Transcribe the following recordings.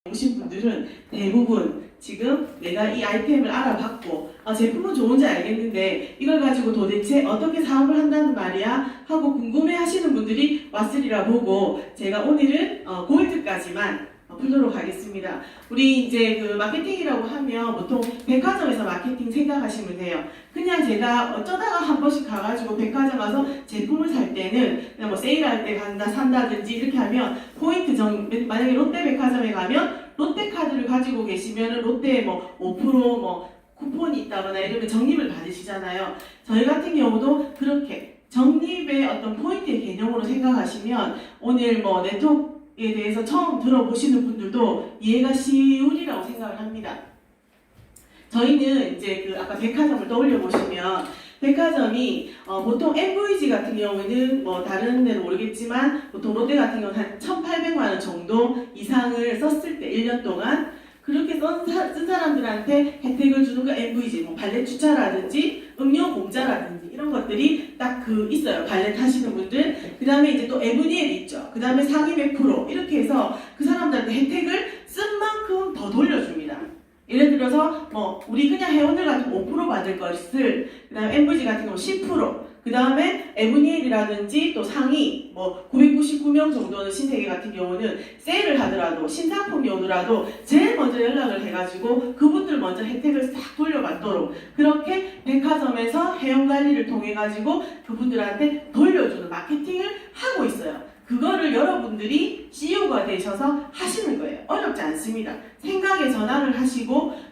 오신 분들은 대부분 지금 내가 이 아이템을 알아봤고 제품은 좋은지 알겠는데 이걸 가지고 도대체 어떻게 사업을 한다는 말이야 하고 궁금해 하시는 분들이 왔으리라 보고 제가 오늘은 골드까지만 풀도록 하겠습니다. 우리 이제 그 마케팅이라고 하면 보통 백화점에서 마케팅 생각하시면 돼요. 그냥 제가 어쩌다가 한 번씩 가가지고 백화점 가서 제품을 살 때는 그냥 뭐 세일할 때 산다든지 이렇게 하면 포인트 만약에 롯데백화점에 가면 롯데카드를 가지고 계시면 롯데에 뭐 5% 쿠폰이 있다거나 이러면 적립을 받으시잖아요. 저희 같은 경우도 그렇게 적립의 어떤 포인트의 개념으로 생각하시면 오늘 네트워크에 대해서 처음 들어보시는 분들도 이해가 쉬우리라고 생각을 합니다. 저희는 이제 아까 백화점을 떠올려 보시면 백화점이 보통 MVG 같은 경우는 다른 데는 모르겠지만 보통 롯데 같은 경우는 한 1,800만 원 정도 이상을 썼을 때 1년 동안 그렇게 쓴 사람들한테 혜택을 주는 거 MVG 발렛 주차라든지 음료 공짜라든지 이런 것들이 딱 있어요. 발렛 하시는 분들. 그 다음에 이제 또 에브니엘이 있죠. 그 다음에 상위 100% 이렇게 해서 그 사람들한테 혜택을 쓴 만큼 더 돌려줍니다. 예를 들어서 우리 그냥 회원들 같은 5% 받을 것을 그 다음에 MVG 같은 경우 10%, 그 다음에 에브니엘이라든지 또 상위 999명 정도는 신세계 같은 경우는 세일을 하더라도 신상품이 오더라도 제일 먼저 연락을 해가지고 그분들 먼저 혜택을 싹 돌려받도록 그렇게 백화점에서 회원 관리를 통해 가지고 그분들한테 돌려주는 마케팅을 하고 있어요. 그거를 여러분들이 CEO가 되셔서 하시는 거예요. 어렵지 않습니다. 생각의 전환을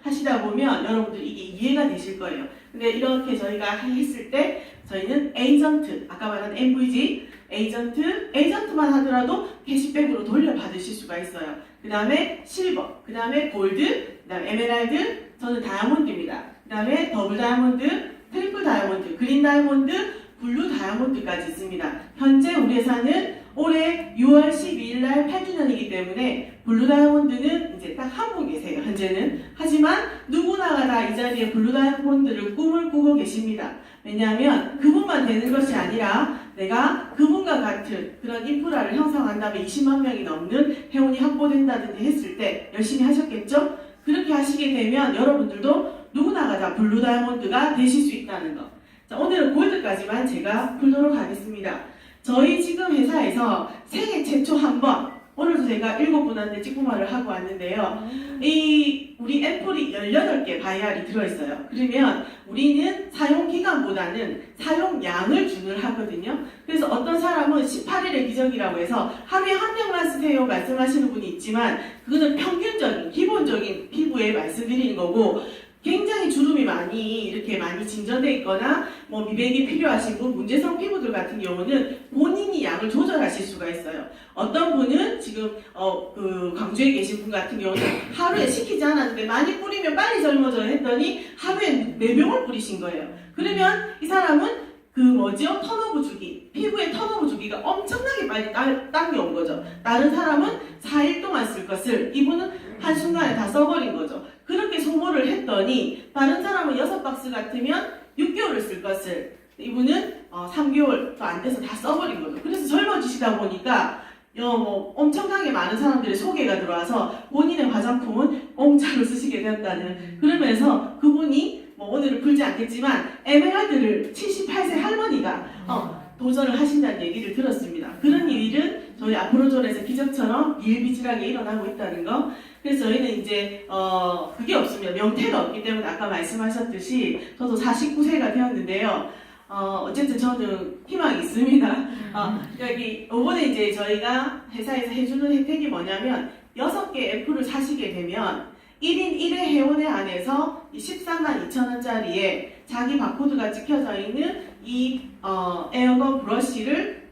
하시다 보면 여러분들 이게 이해가 되실 거예요. 근데 이렇게 저희가 했을 때 저희는 에이전트, 아까 말한 MVG, 에이전트만 하더라도 캐시백으로 돌려받으실 수가 있어요. 그 다음에 실버, 그 다음에 골드, 그 다음에 에메랄드, 저는 다이아몬드입니다. 그 다음에 더블 다이아몬드, 트리플 다이아몬드, 그린 다이아몬드, 블루 다이아몬드까지 있습니다. 현재 우리 회사는 올해 6월 12일 날 8주년이기 때문에 블루 다이아몬드는 이제 딱 한 분 계세요. 현재는. 하지만 누구나가 다 이 자리에 블루 다이아몬드를 꿈을 꾸고 계십니다. 왜냐하면 그분만 되는 것이 아니라 내가 그분과 같은 그런 인프라를 형성한다면 20만 명이 넘는 회원이 확보된다든지 했을 때 열심히 하셨겠죠? 그렇게 하시게 되면 여러분들도 누구나가 다 블루 다이아몬드가 되실 수 있다는 거. 자, 오늘은 골드까지만 제가 풀도록 하겠습니다. 저희 지금 회사에서 생애 최초 한 번, 오늘도 제가 7분한테 찍고말을 하고 왔는데요. 우리 앰플이 18개 바이알이 들어있어요. 그러면 우리는 사용기간보다는 사용량을 준을 하거든요. 그래서 어떤 사람은 18일의 기적이라고 해서 하루에 한 병만 쓰세요 말씀하시는 분이 있지만 그거는 평균적인, 기본적인 피부에 말씀드리는 거고 굉장히 주름이 많이 진전돼 있거나 미백이 필요하신 분, 문제성 피부들 같은 경우는 본인이 양을 조절하실 수가 있어요. 어떤 분은 지금 광주에 계신 분 같은 경우는 하루에 시키지 않았는데 많이 뿌리면 빨리 젊어져요 했더니 하루에 4병을 뿌리신 거예요. 그러면 이 사람은 턴오브 주기, 피부의 턴오브 주기가 엄청나게 빨리 당겨온 거죠. 다른 사람은 4일 동안 쓸 것을 이분은 한순간에 다 써버린 거죠. 그렇게 소모를 했더니 다른 사람은 6박스 같으면 6개월을 쓸 것을 이분은 3개월도 안 돼서 다 써버린 거죠. 그래서 젊어지시다 보니까 엄청나게 많은 사람들의 소개가 들어와서 본인의 화장품은 공짜로 쓰시게 되었다는 그러면서 그분이 오늘은 풀지 않겠지만 에메랄드를 78세 할머니가 도전을 하신다는 얘기를 들었습니다. 그런 일은 저희 아프로존에서 기적처럼 일비질하게 일어나고 있다는 거. 그래서 저희는 이제 그게 없으면 명태가 없기 때문에 아까 말씀하셨듯이 저도 49세가 되었는데요. 어쨌든 저는 희망이 있습니다. 이번에 이제 저희가 회사에서 해주는 혜택이 뭐냐면 6개 애플을 사시게 되면 1인 1회 회원회 안에서 13만 2천원짜리에 자기 바코드가 찍혀져 있는 이 에어건 브러쉬를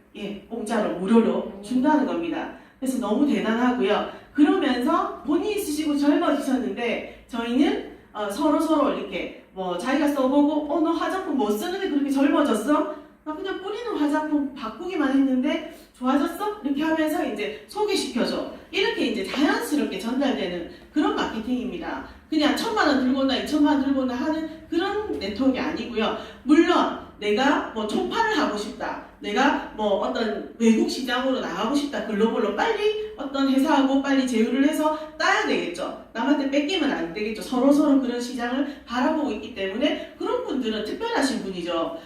공짜로 무료로 준다는 겁니다. 그래서 너무 대단하고요. 그러면서 본인이 쓰시고 젊어지셨는데 저희는 서로 이렇게 자기가 써보고 너 화장품 못 쓰는데 그렇게 젊어졌어? 나 그냥 뿌리는 화장품 바꾸기만 했는데 좋아졌어? 이렇게 하면서 이제 소개시켜줘. 이렇게 이제 자연스럽게 전달되는 그런 마케팅입니다. 그냥 1,000만 원 들고나 2,000만 원 들고나 하는 그런 네트워크가 아니고요. 물론 내가 뭐 총파를 하고 싶다. 내가 뭐 어떤 외국 시장으로 나가고 싶다. 글로벌로 빨리 어떤 회사하고 빨리 제휴를 해서 따야 되겠죠. 남한테 뺏기면 안 되겠죠. 서로서로 그런 시장을 바라보고 있기 때문에 그런 분들은 특별하신 분이죠.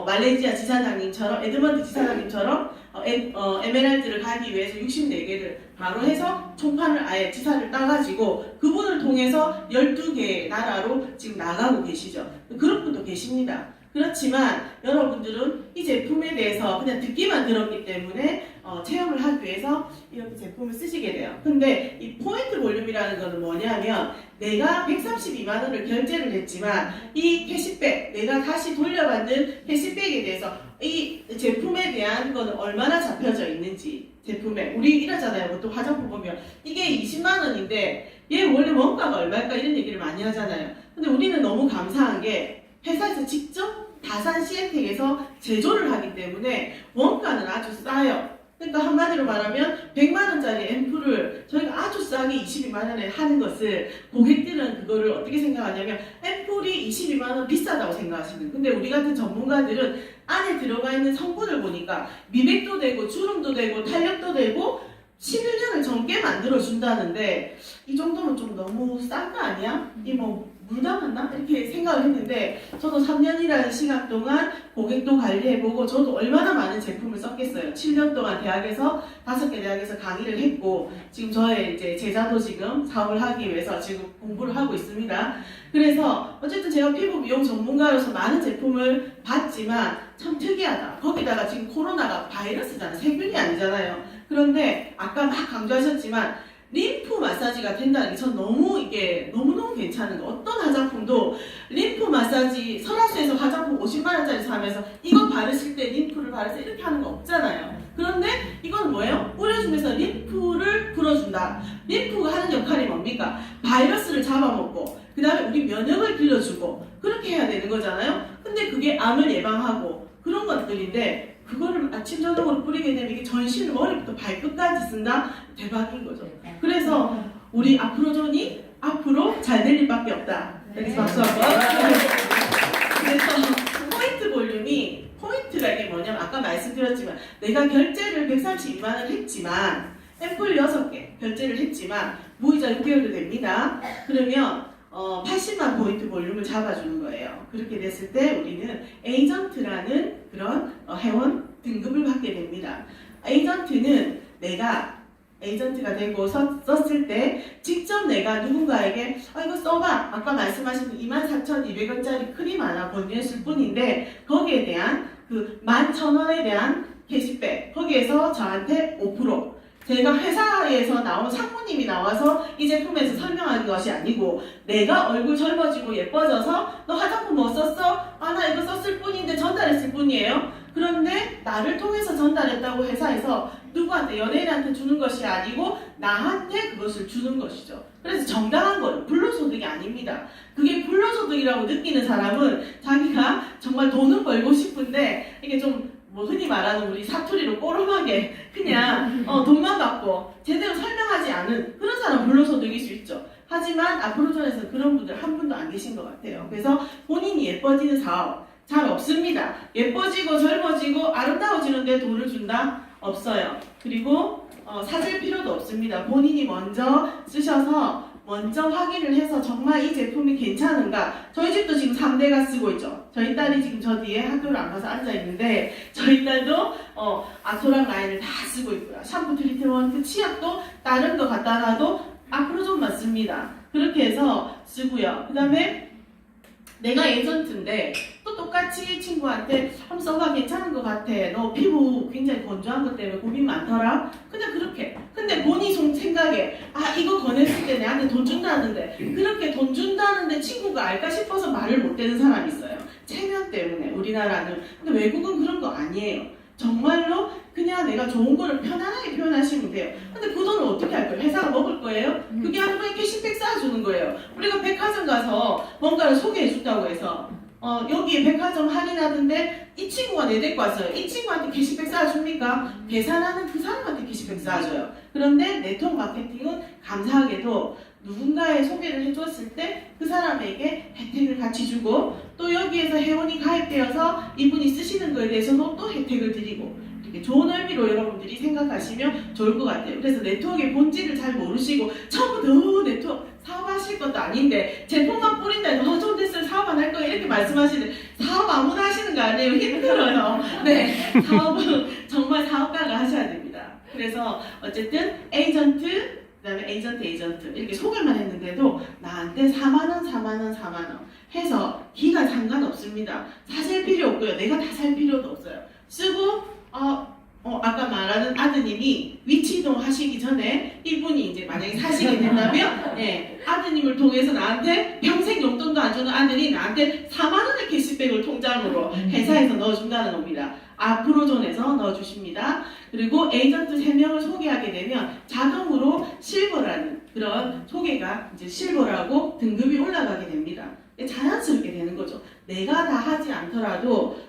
말레이시아 지사장님처럼 에드먼드 지사장님처럼 에메랄드를 가기 위해서 64개를 바로 해서 총판을 아예 지사를 따가지고 그분을 통해서 12개의 나라로 지금 나가고 계시죠. 그런 분도 계십니다. 그렇지만 여러분들은 이 제품에 대해서 그냥 듣기만 들었기 때문에 체험을 하기 위해서 이렇게 제품을 쓰시게 돼요. 근데 이 포인트 볼륨이라는 것은 뭐냐면 내가 132만 원을 결제를 했지만 이 캐시백, 내가 다시 돌려받는 캐시백에 대해서 이 제품에 대한 거는 얼마나 잡혀져 있는지 제품에 우리 이러잖아요. 보통 화장품 보면 이게 20만 원인데 얘 원래 원가가 얼마일까 이런 얘기를 많이 하잖아요. 근데 우리는 너무 감사한 게 회사에서 직접 다산 시엔텍에서 제조를 하기 때문에 원가는 아주 싸요. 그러니까 한마디로 말하면 100만 원짜리 앰플을 저희가 아주 싸게 22만 원에 하는 것을 고객들은 그거를 어떻게 생각하냐면 앰플이 22만 원 비싸다고 생각하시는. 근데 우리 같은 전문가들은 안에 들어가 있는 성분을 보니까 미백도 되고 주름도 되고 탄력도 되고 11년을 젊게 만들어준다는데 이 정도면 좀 너무 싼 거 아니야? 이 뭐 물 담았나? 이렇게 생각을 했는데 저도 3년이라는 시간 동안 고객도 관리해보고 저도 얼마나 많은 제품을 썼겠어요. 7년 동안 대학에서 5개 대학에서 강의를 했고 지금 저의 이제 제자도 지금 사업을 하기 위해서 지금 공부를 하고 있습니다. 그래서 어쨌든 제가 피부 미용 전문가로서 많은 제품을 봤지만 참 특이하다. 거기다가 지금 코로나가 바이러스잖아요. 세균이 아니잖아요. 그런데 아까 막 강조하셨지만 림프 마사지가 된다는 게 전 너무 이게 너무너무 괜찮은 거. 어떤 화장품도 림프 마사지 설화수에서 화장품 50만 원짜리 사면서 이거 바르실 때 림프를 바르세요 이렇게 하는 거 없잖아요. 그런데 이건 뭐예요? 뿌려주면서 림프를 풀어준다. 림프가 하는 역할이 뭡니까? 바이러스를 잡아먹고 그 다음에 우리 면역을 길러주고 그렇게 해야 되는 거잖아요. 근데 그게 암을 예방하고 그런 것들인데 그거를 아침 저녁으로 뿌리게 되면 이게 전신 머리부터 발끝까지 쓴다? 대박인 거죠. 그래서 우리 아프로존이 앞으로 잘 될 일밖에 없다. 여기서 박수 한번. 그래서 포인트 볼륨이 포인트가 이게 뭐냐면 아까 말씀드렸지만 내가 결제를 132만 원 했지만 앰플 6개 결제를 했지만 무이자 6개월도 됩니다. 그러면 80만 포인트 볼륨을 잡아주는 거예요. 그렇게 됐을 때 우리는 에이전트라는 그런 회원 등급을 받게 됩니다. 에이전트는 내가 에이전트가 되고 썼을 때 직접 내가 누군가에게 이거 써봐. 아까 말씀하신 24,200원짜리 크림 하나 권유했을 뿐인데 거기에 대한 그 11,000원에 대한 캐시백 거기에서 저한테 5% 제가 회사에서 나온 상무님이 나와서 이 제품에서 설명하는 것이 아니고 내가 얼굴 젊어지고 예뻐져서 너 화장품 뭐 썼어? 나 이거 썼을 뿐인데 전달했을 뿐이에요. 그런데 나를 통해서 전달했다고 회사에서 누구한테 연예인한테 주는 것이 아니고 나한테 그것을 주는 것이죠. 그래서 정당한 거예요. 불로소득이 아닙니다. 그게 불로소득이라고 느끼는 사람은 자기가 정말 돈을 벌고 싶은데 이게 좀 흔히 말하는 우리 사투리로 꼬름하게 그냥 돈만 받고 제대로 설명하지 않은 그런 사람은 불로소득일 수 있죠. 하지만 아프로존에서 그런 분들 한 분도 안 계신 것 같아요. 그래서 본인이 예뻐지는 사업 잘 없습니다. 예뻐지고 젊어지고 아름다워지는데 돈을 준다? 없어요. 그리고 사줄 필요도 없습니다. 본인이 먼저 쓰셔서 먼저 확인을 해서 정말 이 제품이 괜찮은가. 저희 집도 지금 3대가 쓰고 있죠. 저희 딸이 지금 저 뒤에 학교를 안 가서 앉아있는데 저희 딸도 아토랑 라인을 다 쓰고 있고요. 샴푸, 트리트먼트, 치약도 다른 거 갖다 놔도 아프로존만 씁니다. 그렇게 해서 쓰고요. 그 다음에 내가 에이전트인데 또 똑같이 친구한테 한번 써봐 괜찮은 것 같아. 너 피부 굉장히 건조한 것 때문에 고민 많더라. 그냥 그렇게. 근데 본인 생각에 이거 권했을 때 내한테 돈 준다는데 그렇게 돈 준다는데 친구가 알까 싶어서 말을 못 대는 사람이 있어요. 체면 때문에 우리나라는. 근데 외국은 그런 거 아니에요. 정말로 그냥 내가 좋은 거를 편안하게 표현하시면 돼요. 근데 그 돈을 어떻게 할 거예요? 회사가 먹을 거예요? 그게 하루에 캐시백 쌓아주는 거예요. 우리가 백화점 가서 뭔가를 소개해준다고 해서 여기에 백화점 할인하던데 이 친구가 내 데리고 왔어요. 이 친구한테 캐시백 쌓아줍니까? 계산하는 그 사람한테 캐시백 쌓아줘요. 그런데 네트워크 마케팅은 감사하게도 누군가의 소개를 해줬을 때 그 사람에게 혜택을 같이 주고 또 여기에서 회원이 가입되어서 이분이 쓰시는 거에 대해서도 또 혜택을 드리고 이렇게 좋은 의미로 여러분들이 생각하시면 좋을 것 같아요. 그래서 네트워크의 본질을 잘 모르시고 처음부터 네트워크 사업하실 것도 아닌데 제품만 뿌린다 해서 좀 됐어요 사업 안 할 거예요 이렇게 말씀하시는데 사업 아무나 하시는 거 아니에요. 힘들어요. 네, 사업은 정말 사업가가 하셔야 됩니다. 그래서 어쨌든 에이전트 그 다음에 에이전트 이렇게 소개만 했는데도 나한테 4만원 해서 기간 상관없습니다. 사실 필요 없고요. 내가 다 살 필요도 없어요. 쓰고 아까 말하는 아드님이 위치 이동 하시기 전에 이분이 이제 만약에 사시게 된다면 아드님을 통해서 나한테 평생 용돈도 안 주는 아들이 나한테 4만원의 캐시백을 통장으로 회사에서 넣어준다는 겁니다. 프로존에서 넣어주십니다. 그리고 에이전트 3명을 소개하게 되면 자동으로 실버라는 그런 소개가 이제 실버라고 등급이 올라가게 됩니다. 자연스럽게 되는 거죠. 내가 다 하지 않더라도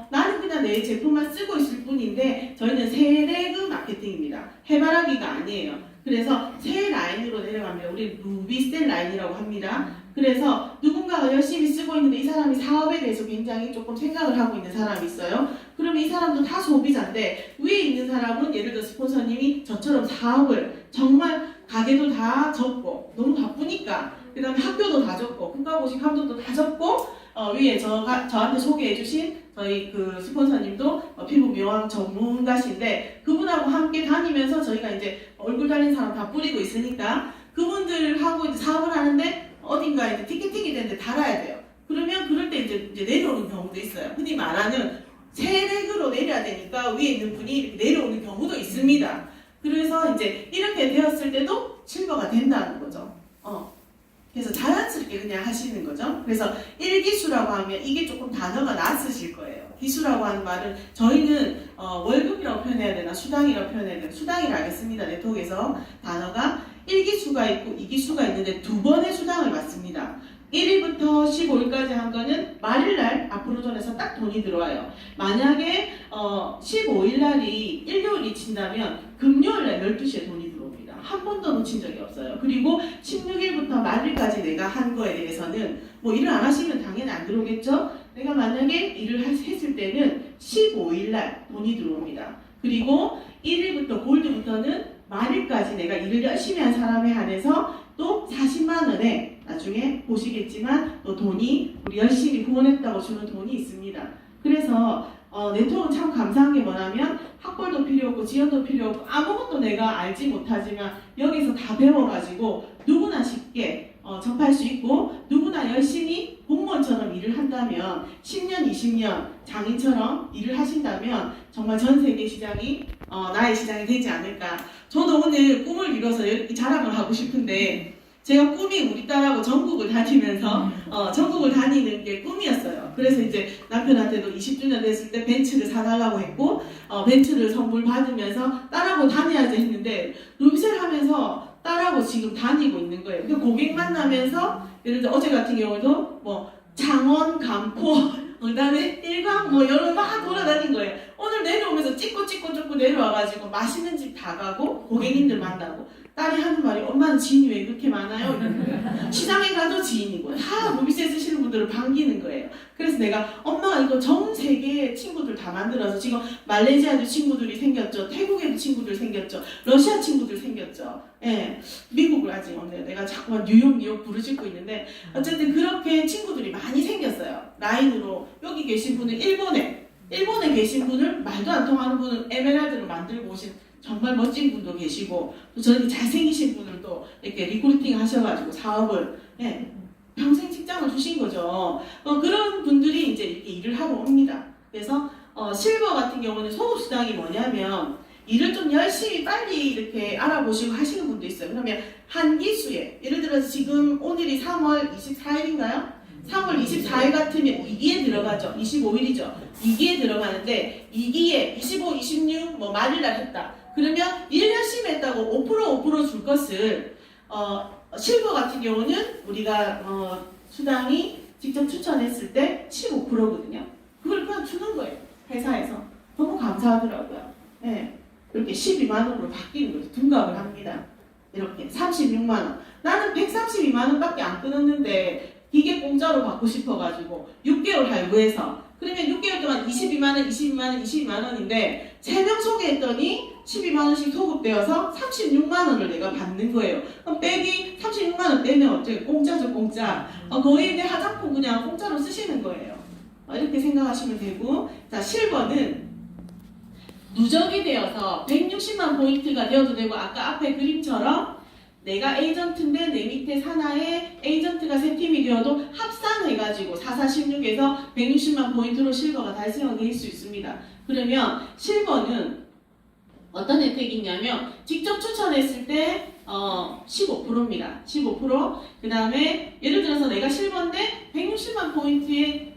나는 그냥 내 제품만 쓰고 있을 뿐인데 저희는 세레그 마케팅입니다. 해바라기가 아니에요. 그래서 새 라인으로 내려갑니다. 우리 루비셀 라인이라고 합니다. 그래서 누군가가 열심히 쓰고 있는데 이 사람이 사업에 대해서 굉장히 조금 생각을 하고 있는 사람이 있어요. 그러면 이 사람도 다 소비자인데 위에 있는 사람은 예를 들어 스폰서님이 저처럼 사업을 정말 가게도 다 접고 너무 바쁘니까 그 다음에 학교도 다 접고 국가고시 감독도 다 접고 위에 저한테 소개해주신 저희 그 스폰서님도 피부 미용 전문가신데 그분하고 함께 다니면서 저희가 이제 얼굴 달린 사람 다 뿌리고 있으니까 그분들하고 이제 사업을 하는데 어딘가 이제 티켓팅이 되는데 달아야 돼요. 그러면 그럴 때 이제 내려오는 경우도 있어요. 흔히 말하는 세렉으로 내려야 되니까 위에 있는 분이 이렇게 내려오는 경우도 있습니다. 그래서 이제 이렇게 되었을 때도 실버가 된다는 거죠. 그래서 자연스럽게 그냥 하시는 거죠. 그래서 1기수라고 하면 이게 조금 단어가 낯으실 거예요. 기수라고 하는 말은 저희는 월급이라고 표현해야 되나 수당이라고 표현해야 되나 수당이라 하겠습니다. 네트워크에서 단어가 1기수가 있고 2기수가 있는데 두 번의 수당을 받습니다. 1일부터 15일까지 한 거는 말일날 앞으로존에서 딱 돈이 들어와요. 만약에 15일날이 일요일이 친다면 금요일날 12시에 돈이 들어옵니다. 한 번도 놓친 적이 없어요. 그리고 16일부터 말일까지 내가 한 거에 대해서는 뭐 일을 안 하시면 당연히 안 들어오겠죠? 내가 만약에 일을 했을 때는 15일날 돈이 들어옵니다. 그리고 1일부터 골드부터는 말일까지 내가 일을 열심히 한 사람에 한해서 또 40만원에 나중에 보시겠지만 또 돈이 우리 열심히 후원했다고 주는 돈이 있습니다. 그래서 네트워크는 참 감사한 게 뭐냐면 학벌도 필요 없고 지원도 필요 없고 아무것도 내가 알지 못하지만 여기서 다 배워가지고 누구나 쉽게 접할 수 있고 누구나 열심히 공무원처럼 일을 한다면 10년, 20년 장인처럼 일을 하신다면 정말 전 세계 시장이 나의 시장이 되지 않을까. 저도 오늘 꿈을 이뤄서 이렇게 자랑을 하고 싶은데 제가 꿈이 우리 딸하고 전국을 다니면서 전국을 다니는 게 꿈이었어요. 그래서 이제 남편한테도 20주년 됐을 때 벤츠를 사달라고 했고 벤츠를 선물 받으면서 딸하고 다녀야지 했는데 루비셀 하면서 딸하고 지금 다니고 있는 거예요. 그 고객 만나면서 예를 들어 어제 같은 경우도 뭐 창원, 간포, 그다음에 일광 뭐 여러 막 돌아다닌 거예요. 오늘 내려오면서 찍고 내려와가지고 맛있는 집 다 가고 고객님들 만나고 딸이 하는 말이 엄마는 지인이 왜 그렇게 많아요? 이러는 거예요. 시장에 가도 지인이고 다 루비셀 쓰시는 분들을 반기는 거예요. 그래서 내가 엄마가 이거 전 세계 친구들 다 만들어서 지금 말레이시아도 친구들이 생겼죠. 태국에도 친구들 생겼죠. 러시아 친구들 생겼죠. 예, 미국을 아직 없네요. 내가 자꾸만 뉴욕 부르짖고 있는데 어쨌든 그렇게 친구들이 많이 생겼어요. 라인으로 여기 계신 분은 일본에 계신 분을 말도 안 통하는 분은 에메랄드를 만들고 오신 정말 멋진 분도 계시고 또 저렇게 잘생기신 분들도 이렇게 리크루팅 하셔가지고 사업을 평생 직장을 주신 거죠. 그런 분들이 이제 이렇게 일을 하러 옵니다. 그래서 실버 같은 경우는 소급수당이 뭐냐면 일을 좀 열심히 빨리 이렇게 알아보시고 하시는 분도 있어요. 그러면 한 기수에 예를 들어서 지금 오늘이 3월 24일인가요? 3월 24일 같으면 2기에 들어가죠. 25일이죠. 2기에 들어가는데 2기에 25, 26 뭐 말일날 했다. 그러면 일 열심히 했다고 5% 줄 것을 실버 같은 경우는 우리가 수당이 직접 추천했을 때 15%거든요. 그걸 그냥 주는 거예요. 회사에서. 너무 감사하더라고요. 네. 이렇게 12만 원으로 바뀌는 거죠. 둔갑을 합니다. 이렇게 36만 원. 나는 132만 원밖에 안 끊었는데 기계 공짜로 받고 싶어가지고 6개월 할부해서 그러면 6개월 동안 22만 원, 22만 원, 22만 원인데 3명 소개했더니 12만 원씩 소급되어서 36만 원을 내가 받는 거예요. 그럼 빼기 36만 원 떼면 어떻게 공짜죠, 공짜. 거의 내 화장품 그냥 공짜로 쓰시는 거예요. 이렇게 생각하시면 되고, 자 실버는 누적이 되어서 160만 포인트가 되어도 되고, 아까 앞에 그림처럼 내가 에이전트인데 내 밑에 산하에 에이전트가 3팀이 되어도 합산해가지고 4416에서 160만 포인트로 실버가 달성될 수 있습니다. 그러면 실버는 어떤 혜택이 있냐면 직접 추천했을 때 15%입니다. 15%. 그 다음에 예를 들어서 내가 실버인데 160만 포인트의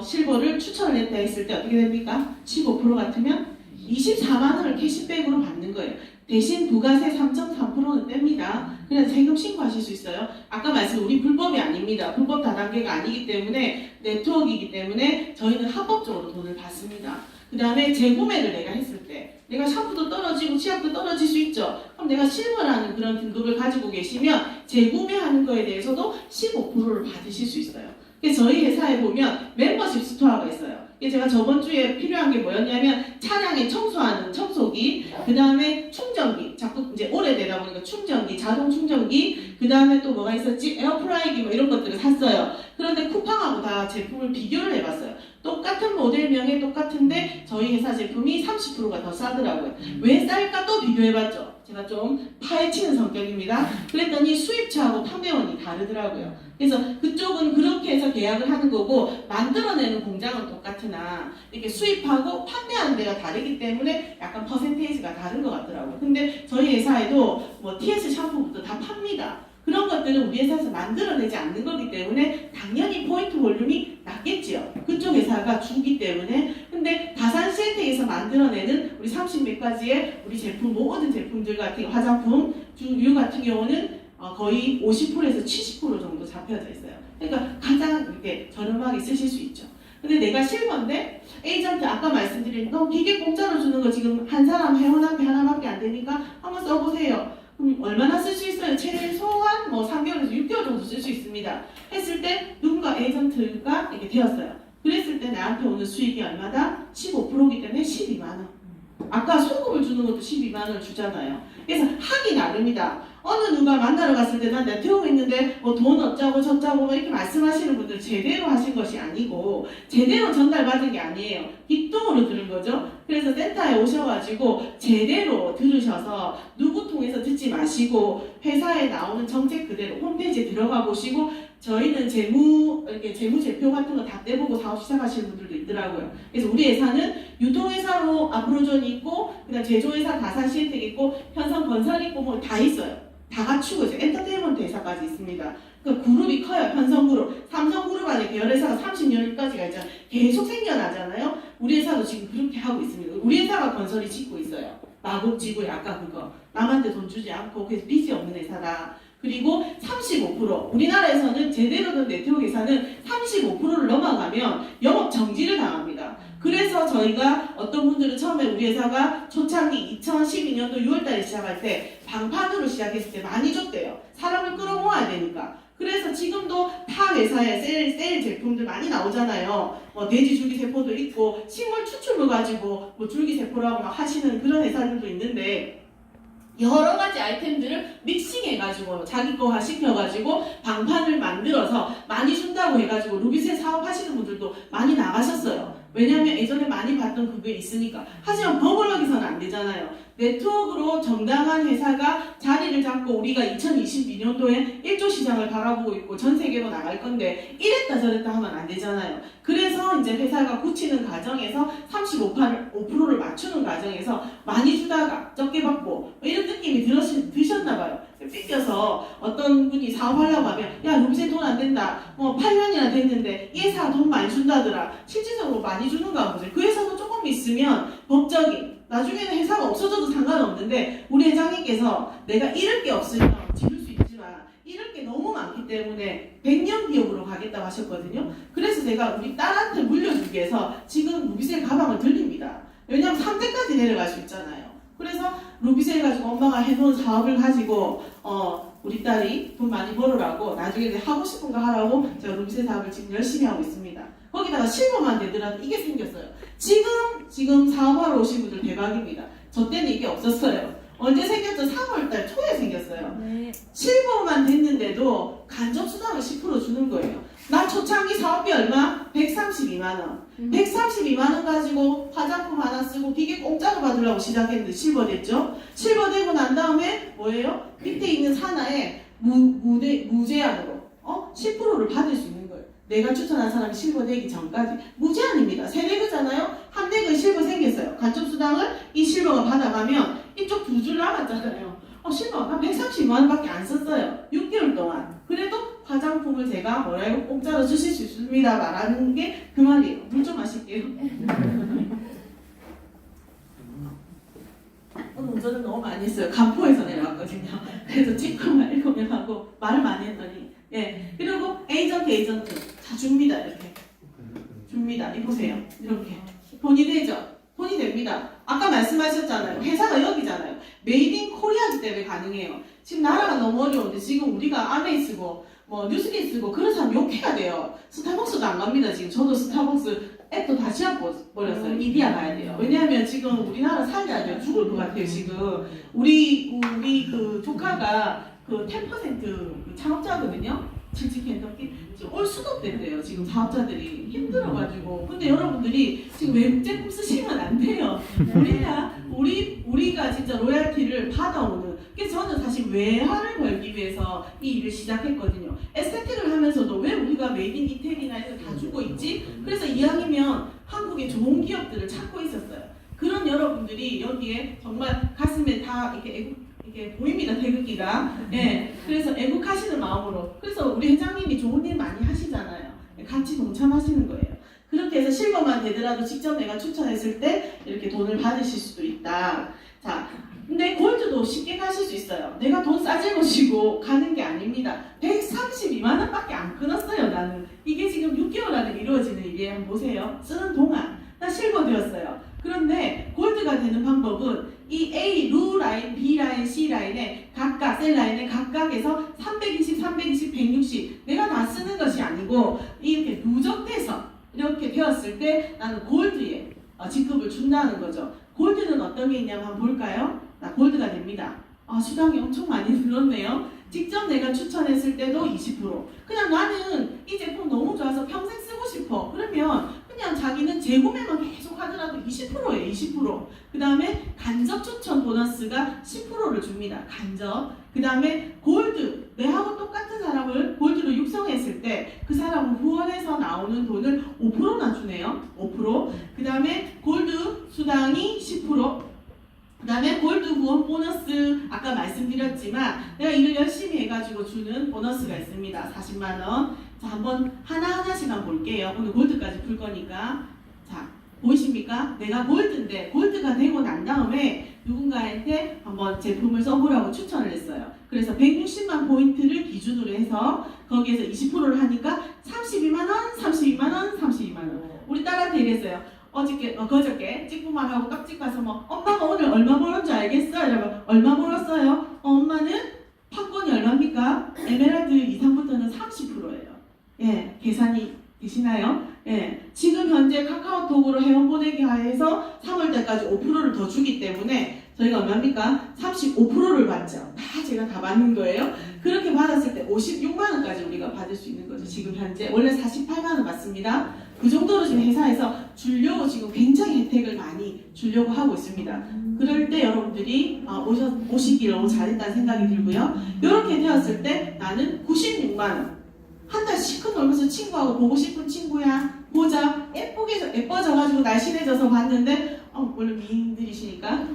실버를 추천을 했다 했을 때 어떻게 됩니까? 15% 같으면 24만 원을 캐시백으로 받는 거예요. 대신 부가세 3.3%는 뗍니다. 그래서 세금 신고하실 수 있어요. 아까 말씀 우리 불법이 아닙니다. 불법 다단계가 아니기 때문에 네트워크이기 때문에 저희는 합법적으로 돈을 받습니다. 그 다음에 재구매를 내가 했을 때 내가 샴푸도 떨어지고 치약도 떨어질 수 있죠. 그럼 내가 실버라는 그런 등급을 가지고 계시면 재구매하는 거에 대해서도 15%를 받으실 수 있어요. 그래서 저희 회사에 보면 멤버십 스토어가 있어요. 제가 저번 주에 필요한 게 뭐였냐면 차량에 청소하는 청소기, 그 다음에 충전기, 자꾸 이제 오래되다 보니까 충전기, 자동 충전기, 그 다음에 또 뭐가 있었지? 에어프라이기 뭐 이런 것들을 샀어요. 그런데 쿠팡하고 다 제품을 비교를 해봤어요. 똑같은 모델명에 똑같은데 저희 회사 제품이 30%가 더 싸더라고요. 왜 쌀까 또 비교해봤죠. 제가 좀 파헤치는 성격입니다. 그랬더니 수입처하고 판매원이 다르더라고요. 그래서 그쪽은 그렇게 해서 계약을 하는 거고 만들어내는 공장은 똑같으나 이렇게 수입하고 판매하는 데가 다르기 때문에 약간 퍼센테이지가 다른 것 같더라고요. 근데 저희 회사에도 뭐 TS 샴푸부터 다 팝니다. 그런 것들은 우리 회사에서 만들어내지 않는 거기 때문에 당연히 포인트 볼륨이 낮겠지요. 그쪽 회사가 주기 때문에. 근데 다산 시엔텍에서 만들어내는 우리 30몇 가지의 우리 제품, 모든 제품들 같은 화장품, 주유 같은 경우는 거의 50%에서 70% 정도 잡혀져 있어요. 그러니까 가장 이렇게 저렴하게 쓰실 수 있죠. 근데 내가 실버인데 에이전트 아까 말씀드린 너 기계 공짜로 주는 거 지금 한 사람 회원 앞에 하나밖에 안 되니까 한번 써보세요. 그럼 얼마나 쓸 수 있어요? 최소한 뭐 3개월에서 6개월 정도 쓸 수 있습니다. 했을 때 누군가 에이전트가 이렇게 되었어요. 그랬을 때 나한테 오는 수익이 얼마다? 15%이기 때문에 12만 원. 아까 소금을 주는 것도 12만 원을 주잖아요. 그래서 하기 나름이다. 어느 누가 만나러 갔을 때 난 네트워크 있는데 뭐 돈 어쩌고 저쩌고 뭐 이렇게 말씀하시는 분들 제대로 하신 것이 아니고 제대로 전달받은 게 아니에요. 뒷동으로 들은 거죠. 그래서 센터에 오셔가지고 제대로 들으셔서 누구 통해서 듣지 마시고 회사에 나오는 정책 그대로 홈페이지에 들어가 보시고 저희는 이렇게 재무제표 같은 거 다 떼보고 사업 시작하시는 분들도 있더라고요. 그래서 우리 회사는 유통회사로 아프로존이 있고 그다음 제조회사 다산시엔텍 있고 현성건설 있고 뭐 다 있어요. 다 갖추고 있어요. 엔터테인먼트 회사까지 있습니다. 그 그룹이 커요. 현성그룹, 삼성그룹 안에 계열회사가 30년까지가 있잖아요. 계속 생겨나잖아요. 우리 회사도 지금 그렇게 하고 있습니다. 우리 회사가 건설이 짓고 있어요. 마곡지구에 아까 그거 남한테 돈 주지 않고 그래서 빚이 없는 회사다. 그리고 35% 우리나라에서는 제대로 된 네트워크 회사는 35%를 넘어가면 영업 정지를 당합니다. 그래서 저희가 어떤 분들은 처음에 우리 회사가 초창기 2012년도 6월달에 시작할 때 방판으로 시작했을 때 많이 줬대요. 사람을 끌어모아야 되니까. 그래서 지금도 타 회사에 셀 제품들 많이 나오잖아요. 뭐 돼지 줄기세포도 있고 식물 추출물 가지고 뭐 줄기세포라고 막 하시는 그런 회사들도 있는데 여러 가지 아이템들을 믹싱해가지고 자기 거화 시켜가지고 방판을 만들어서 많이 준다고 해가지고 루비셋 사업하시는 분들도 많이 나가셨어요. 왜냐하면 예전에 많이 봤던 그게 있으니까. 하지만 버블럭에서는 안 되잖아요. 네트워크로 정당한 회사가 자리를 잡고 우리가 2022년도에 1조 시장을 바라보고 있고 전 세계로 나갈 건데 이랬다 저랬다 하면 안 되잖아요. 그래서 이제 회사가 굳히는 과정에서 35%를 맞추는 과정에서 많이 주다가 적게 받고 이런 느낌이 드셨나 봐요. 삐껴서 어떤 분이 사업하려고 하면 야 루비셋 돈 안 된다. 뭐 8년이나 됐는데 이 회사 돈 많이 준다더라. 실질적으로 많이 주는가 보세요. 그 회사도 조금 있으면 법적인 나중에는 회사가 없어져도 상관없는데 우리 회장님께서 내가 잃을 게 없으면 지를 수 있지만 이럴 게 너무 많기 때문에 100년 기업으로 가겠다고 하셨거든요. 그래서 제가 우리 딸한테 물려주기 위해서 지금 루비셀 가방을 드립니다. 왜냐하면 3대까지 내려갈 수 있잖아요. 그래서 루비셀 가지고 엄마가 해놓은 사업을 가지고 우리 딸이 돈 많이 벌으라고 나중에 하고 싶은 거 하라고 제가 루비셀 사업을 지금 열심히 하고 있습니다. 거기다가 실버만 되더라도 이게 생겼어요. 지금 사업하러 오신 분들 대박입니다. 저 때는 이게 없었어요. 언제 생겼죠? 3월달 초에 생겼어요. 네. 실버만 됐는데도 간접수당을 10% 주는 거예요. 나 초창기 사업비 얼마? 132만원. 132만원 가지고 화장품 하나 쓰고 기계 공짜로 받으려고 시작했는데 실버 됐죠? 실버 되고 난 다음에 뭐예요? 밑에 있는 산하에 무제한으로 10%를 받을 수 있는 거예요. 내가 추천한 사람이 실버 되기 전까지 무제한입니다. 세대그잖아요. 한 대그 실버 생겼어요. 간접수당을 이 실버가 받아가면 이쪽 두 줄 남았잖아요. 실버 한 130만원밖에 안 썼어요. 6개월 동안. 그래도 화장품을 제가 뭐라고 공짜로 주실 수 있습니다. 말하는 게 그 말이에요. 물 좀 마실게요. 오늘 운전을 너무 많이 했어요. 간포에서 내려왔거든요. 그래서 찍고만 읽으면 하고 말을 많이 했더니 그리고 에이전트 다 줍니다. 이렇게 줍니다. 이 보세요. 이렇게 돈이 되죠. 돈이 됩니다. 아까 말씀하셨잖아요. 회사가 여기잖아요. 메이드 인 코리아기 때문에 가능해요. 지금 나라가 너무 어려운데 지금 우리가 아메이 쓰고 뉴스긴 쓰고 그런 사람 욕해야 돼요. 스타벅스도 안 갑니다. 지금 저도 스타벅스 앱도 다 지워버렸어요. 이디야 가야 돼요. 왜냐하면 지금 우리나라 살려야 돼요. 죽을 것 같아요. 지금 우리 그 조카가 그 10% 창업자거든요. 치킨 켄터키 지금 올 수도 없대요. 지금 사업자들이 힘들어가지고. 근데 여러분들이 지금 외국 제품 쓰시면 안 돼요. 우리가 진짜 로얄티를 받아오는. 그래서 저는 사실 외화를 벌기 위해서 이 일을 시작했거든요. 에스테틱을 하면서도 왜 우리가 메이드 인 이태리나 이런 거 다 주고 있지? 그래서 이왕이면 한국의 좋은 기업들을 찾고 있었어요. 그런 여러분들이 여기에 정말 가슴에 다 이렇게 보입니다. 태극기가. 그래서 애국하시는 마음으로. 그래서 우리 회장님이 좋은 일 많이 하시잖아요. 같이 동참하시는 거예요. 그렇게 해서 실버만 되더라도 직접 내가 추천했을 때 이렇게 돈을 받으실 수도 있다. 자, 근데 골드도 쉽게 가실 수 있어요. 내가 돈 싸질고 지고 가는 게 아닙니다. 132만 원밖에 안 끊었어요. 나는. 이게 지금 6개월 안에 이루어지는 일이에요. 한번 보세요. 쓰는 동안. 나 실버 되었어요. 그런데 골드가 되는 방법은 이 A, 루 라인, B 라인, C 라인에 각각, 셀 라인에 각각에서 320, 320, 160 내가 다 쓰는 것이 아니고 이렇게 누적돼서 이렇게 되었을 때 나는 골드에 직급을 준다는 거죠. 골드는 어떤 게 있냐면 한번 볼까요? 나 골드가 됩니다. 수당이 엄청 많이 늘었네요. 직접 내가 추천했을 때도 20%. 그냥 나는 이 제품 너무 좋아서 평생 쓰고 싶어. 그러면 그냥 자기는 재구매만 계속 하더라도 20%예요. 20%. 그 다음에 간접 추천 보너스가 10%를 줍니다. 간접. 그 다음에 골드. 내하고 똑같은 사람을 골드로 육성했을 때 그 사람은 후원해서 나오는 돈을 5%나 주네요. 5%. 그 다음에 골드 수당이 10%. 그 다음에 골드 후원 보너스 아까 말씀드렸지만 내가 일을 열심히 해가지고 주는 보너스가 있습니다. 40만원. 자, 한번 하나하나씩 한번 볼게요. 오늘 골드까지 풀 거니까. 자, 보이십니까? 내가 골드인데 골드가 되고 난 다음에 누군가한테 한번 제품을 써보라고 추천을 했어요. 그래서 160만 포인트를 기준으로 해서 거기에서 20%를 하니까 32만원, 32만원, 32만원. 우리 딸한테 이랬어요. 그저께 찍고만 하고 깍지 가서 엄마가 오늘 얼마 벌었는지 알겠어? 이러면 얼마 벌었어요? 엄마는 팝콘이 얼마입니까? 에메랄드 이상부터는 30%예요. 계산이 되시나요? 지금 현재 카카오톡으로 회원 보내기 하에서 3월달까지 5%를 더 주기 때문에 저희가 얼마입니까? 35%를 받죠. 다 제가 다 받는 거예요. 그렇게 받았을 때 56만원까지 우리가 받을 수 있는 거죠. 지금 현재 원래 48만원 받습니다. 그 정도로 지금 회사에서 주려고 지금 굉장히 혜택을 많이 주려고 하고 있습니다. 그럴 때 여러분들이 오시길 너무 잘했다는 생각이 들고요. 이렇게 되었을 때 나는 96만원 한 달 시큰 놀면서 친구하고 보고 싶은 친구야 보자 예뻐져가지고 날씬해져서 봤는데 원래 미인들이시니까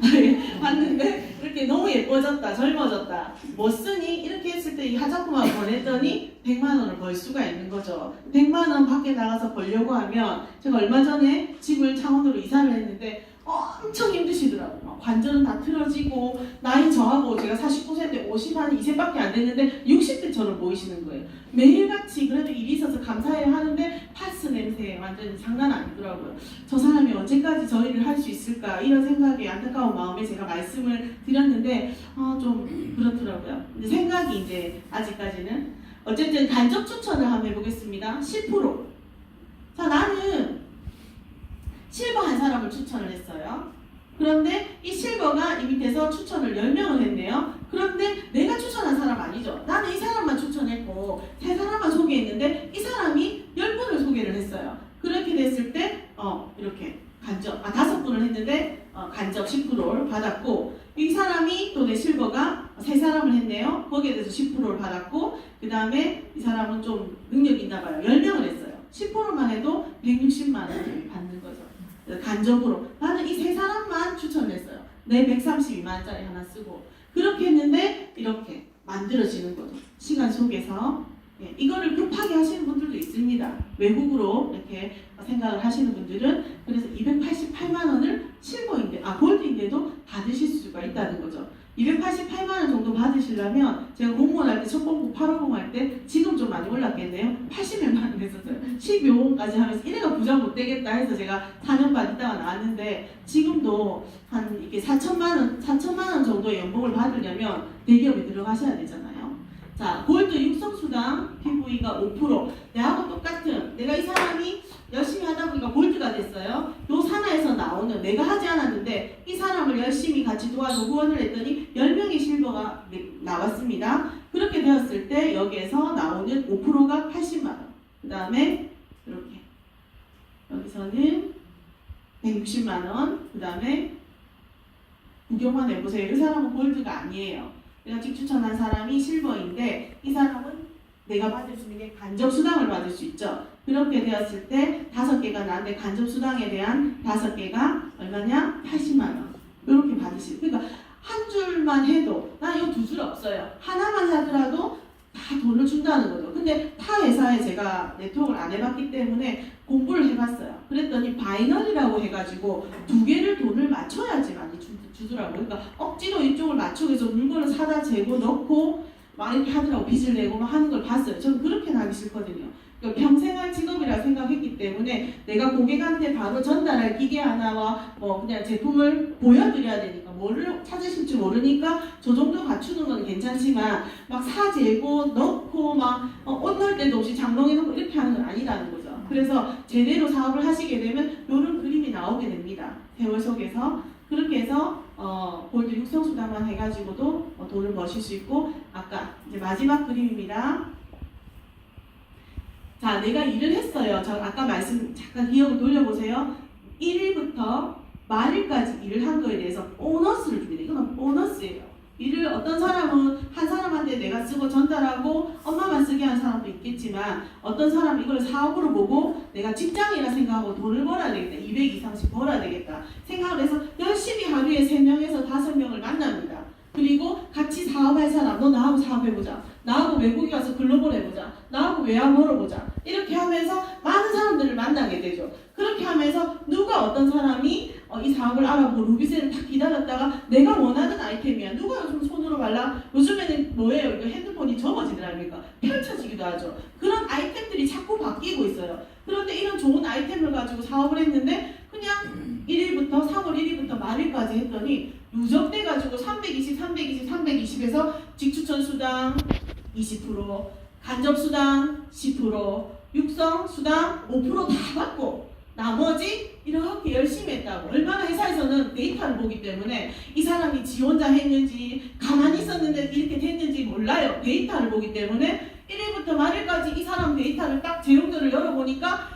봤는데 이렇게 너무 예뻐졌다 젊어졌다 뭐 쓰니? 이렇게 했을 때 이 화장품하고 보냈더니 100만원을 벌 수가 있는 거죠. 100만원 밖에 나가서 벌려고 하면 제가 얼마 전에 집을 창원으로 이사를 했는데 엄청 힘드시더라고요. 막 관절은 다 틀어지고 나이 저하고 제가 49세인데 52세밖에 안 됐는데 60대처럼 보이시는 거예요. 매일같이 그래도 일이 있어서 감사해야 하는데 파스 냄새 완전히 장난 아니더라고요. 저 사람이 언제까지 저 일을 할 수 있을까 이런 생각에 안타까운 마음에 제가 말씀을 드렸는데 좀 그렇더라고요. 근데 생각이 이제 아직까지는 어쨌든 간접 추천을 한번 해보겠습니다. 10%. 자, 나는 실버 한 사람을 추천을 했어요. 그런데 이 실버가 이 밑에서 추천을 10명을 했네요. 그런데 내가 추천한 사람 아니죠. 나는 이 사람만 추천했고 3사람만 소개했는데 이 사람이 10분을 소개를 했어요. 그렇게 됐을 때 이렇게 간접 5분을 했는데 간접 10%를 받았고 이 사람이 또 내 실버가 3사람을 했네요. 거기에 대해서 10%를 받았고 그 다음에 이 사람은 좀 능력이 있나 봐요. 10명을 했어요. 10%만 해도 160만 원을 받는 거죠. 간접으로 나는 이 3사람만 추천을 했어요. 내 132만 원짜리 하나 쓰고 그렇게 했는데 이렇게 만들어지는 거죠. 시간 속에서 이거를 급하게 하시는 분들도 있습니다. 외국으로 이렇게 생각을 하시는 분들은 그래서 288만 원을 실버인데 골드인데도 받으실 수가 있다는 거죠. 288만 원 정도 받으시려면 제가 공무원 할 때 첫번부 850 할 때 지금 좀 많이 올랐겠네요. 80몇만 원 했었어요. 12호까지 하면서 이래가 부자 못 되겠다 해서 제가 4년 반 있다가 나왔는데 지금도 한 이게 4천만 원 정도의 연봉을 받으려면 대기업에 들어가셔야 되잖아요. 자, 골드 육성수당 PV가 5%. 내하고 똑같은 내가 이 사람이 열심히 하다 보니까 골드가 됐어요. 요 산하에서 나오는 내가 하지 않았는데 이 사람을 열심히 같이 도와서 후원을 했더니 10명의 실버가 나왔습니다. 그렇게 되었을 때 여기에서 나오는 5%가 80만 원. 그 다음에 이렇게 여기서는 160만 원. 그 다음에 구경만 해보세요. 이 사람은 골드가 아니에요. 내가 직 추천한 사람이 실버인데 이 사람은 내가 받을 수 있는 게 간접 수당을 받을 수 있죠. 그렇게 되었을 때 5개가 나는데 간접 수당에 대한 5개가 얼마냐? 80만 원. 이렇게 받으실. 그러니까 한 줄만 해도 나 이거 2줄 없어요. 하나만 하더라도 다 돈을 준다는 거죠. 근데 타 회사에 제가 네트워크를 안 해봤기 때문에 공부를 해봤어요. 그랬더니 바이너리라고 해가지고 2개를 돈을 맞춰야지 많이 주더라고요. 그러니까 억지로 이쪽을 맞추고 해서 물건을 사다 재고 넣고 막 이렇게 하더라고. 빚을 내고 막 하는 걸 봤어요. 저는 그렇게 하기 싫거든요. 그러니까 평생 할 직업이라 생각했기 때문에 내가 고객한테 바로 전달할 기계 하나와 그냥 제품을 보여드려야 되니까 뭐를 찾으실지 모르니까 저 정도 갖추는 건 괜찮지만 막 사재고 넣고 막 옷 넣을 때도 없이 장롱에 넣고 이렇게 하는 건 아니라는 거죠. 그래서 제대로 사업을 하시게 되면 이런 그림이 나오게 됩니다. 세월 속에서. 그렇게 해서 골드 육성수당만 해가지고도 돈을 버실 수 있고 아까 이제 마지막 그림입니다. 자, 내가 일을 했어요. 저 아까 말씀 잠깐 기억을 돌려보세요. 1일부터 말일까지 일을 한 거에 대해서 보너스를 줍니다. 이건 보너스예요. 일을 어떤 사람은 한 사람한테 내가 쓰고 전달하고 엄마만 쓰게 하는 사람도 있겠지만 어떤 사람은 이걸 사업으로 보고 내가 직장이라 생각하고 돈을 벌어야 되겠다. 200 이상씩 벌어야 되겠다. 생각을 해서 열심히 하루에 3명에서 5명을 만납니다. 그리고 같이 사업할 사람, 너 나하고 사업해보자. 나하고 외국에 가서 글로벌 해보자. 나하고 외화 벌어보자. 이렇게 하면서 많은 사람들을 만나게 되죠. 그렇게 하면서 누가 어떤 사람이 이 사업을 알아보고 루비셀을 딱 기다렸다가 내가 원하는 아이템이야. 누가 요즘 손으로 발라? 요즘에는 뭐예요? 이거 핸드폰이 접어지더랍니까? 펼쳐지기도 하죠. 그런 아이템들이 자꾸 바뀌고 있어요. 그런데 이런 좋은 아이템을 가지고 사업을 했는데 그냥 1일부터 3월 1일부터 말일까지 했더니 누적돼가지고 320에서 직추천 수당 20%, 간접 수당 10%, 육성 수당 5% 다 받고 나머지 이렇게 열심히 했다고. 얼마나 회사에서는 데이터를 보기 때문에 이 사람이 지 혼자 했는지 가만히 있었는데 이렇게 됐는지 몰라요. 데이터를 보기 때문에 1일부터 말일까지 이 사람 데이터를 딱 제용들을 열어보니까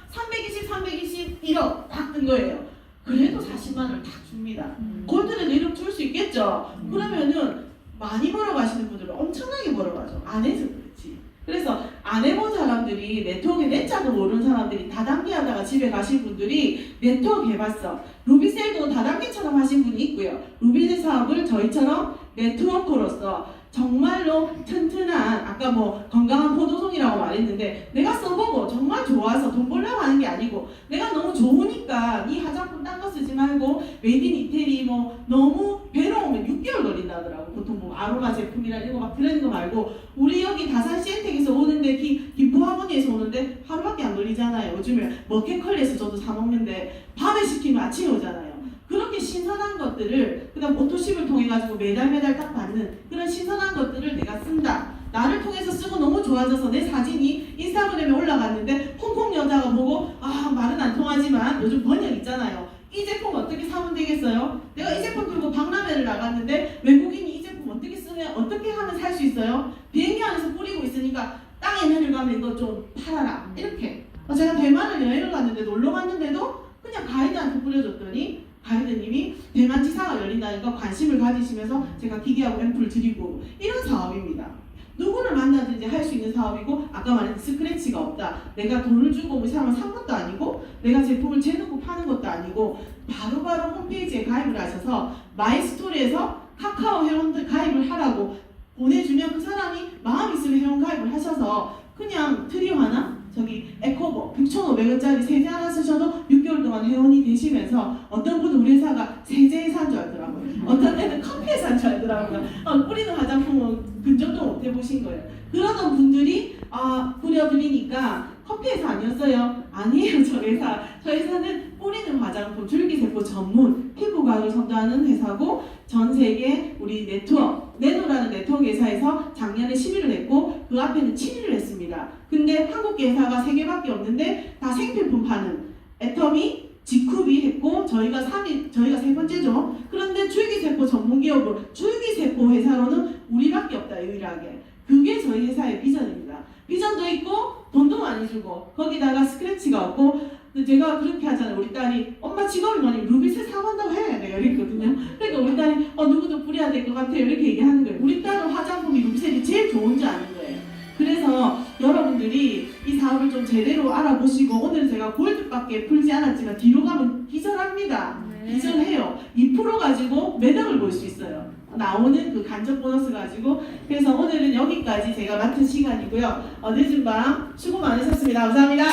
1억 딱 뜬 거예요. 그래도 40만 원을 딱 줍니다. 골드는 1억 줄 수 있겠죠? 그러면은 많이 벌어가시는 분들은 엄청나게 벌어가죠. 안 해서 그렇지. 그래서 안 해본 사람 사람들이 네트워크의 내자도 모르는 사람들이 다단계 하다가 집에 가신 분들이 네트워크 해봤어. 루비셀도 다단계처럼 하신 분이 있고요. 루비셀 사업을 저희처럼 네트워크로서 정말로 튼튼한, 아까 뭐 건강한 포도송이라고 말했는데 내가 써보고 정말 좋아서 돈 벌려고 하는 게 아니고 내가 너무 좋으니까 이 화장품 딴 거 쓰지 말고 메이드 인 이태리 뭐 너무 배로우면 6개월 걸린다더라고. 보통 뭐 아로마 제품이라 이거 막 그런 거 말고 우리 여기 다산 시엔텍에서 오는데 김포학원에서 오는데 하루밖에 안 걸리잖아요. 요즘에 머켓컬리에서 저도 사 먹는데 밤에 시키면 아침에 오잖아요. 그렇게 신선한 것들을 그다음 오토십을 통해 가지고 매달 딱 받는 그런 신선한 것들을 내가 쓴다. 나를 통해서 쓰고 너무 좋아져서 내 사진이 인스타그램에 올라갔는데 홍콩 여자가 보고 아 말은 안 통하지만 요즘 번역 있잖아요. 이 제품 어떻게 사면 되겠어요? 내가 이 제품 들고 박람회를 나갔는데 외국인이 이 제품 어떻게 쓰면 어떻게 하면 살 수 있어요? 비행기 안에서 뿌리고 있으니까 땅에 내려가면 이거 좀 팔아라 이렇게. 제가 대만을 여행을 갔는데 놀러 갔는데도 그냥 가이드한테 뿌려줬더니 가이드님이 대만 지사가 열린다니까 관심을 가지시면서 제가 기계하고 앰플 드리고 이런 사업입니다. 누구를 만나든지 할 수 있는 사업이고 아까 말했던 스크래치가 없다. 내가 돈을 주고 이 사람을 산 것도 아니고 내가 제품을 재놓고 파는 것도 아니고 바로바로 홈페이지에 가입을 하셔서 마이스토리에서 카카오 회원들 가입을 하라고 보내주면 그 사람이 마음 있으면 회원 가입을 하셔서 그냥 트리오 하나 저기 에코버 6,500원짜리 세제 하나 쓰셔도 6개월 동안 회원이 되시면서 어떤 분은 우리 회사가 세제에 산 줄 알더라고요. 어떤 애는 커피에 산 줄 알더라고요. 뿌리는 화장품은 근접도 못 해보신 거예요. 그러던 분들이 뿌려드리니까 커피회사 아니었어요? 아니에요. 저 회사는 뿌리는 화장품 줄기세포 전문 피부과학을 선도하는 회사고 전 세계 우리 네노라는 네트워크 회사에서 작년에 10위를 했고 그 앞에는 7위를 했습니다. 근데 한국 회사가 3개밖에 없는데 다 생필품 파는 애터미, 지쿠비 했고 저희가 3번째죠. 그런데 줄기세포 전문기업으로 줄기세포 회사로는 우리밖에 없다. 유일하게. 그게 저희 회사의 비전입니다. 비전도 있고 돈도 많이 주고 거기다가 스크래치가 없고 제가 그렇게 하잖아요. 우리 딸이 엄마 직업이 뭐니? 루비셀 사간다고 해. 내가 이랬거든요. 그러니까 우리 딸이 누구도 뿌려야 될 것 같아요. 이렇게 얘기하는 거예요. 우리 딸은 화장품이 루비셀이 제일 좋은 줄 아는 거예요. 그래서 여러분들이 이 사업을 좀 제대로 알아보시고 오늘 제가 골드밖에 풀지 않았지만 뒤로 가면 기절합니다. 기절해요. 2% 가지고 매덕을 볼 수 있어요. 나오는 그 간접 보너스 가지고. 그래서 오늘은 여기까지 제가 맡은 시간이고요. 늦은 밤 수고 많으셨습니다. 감사합니다.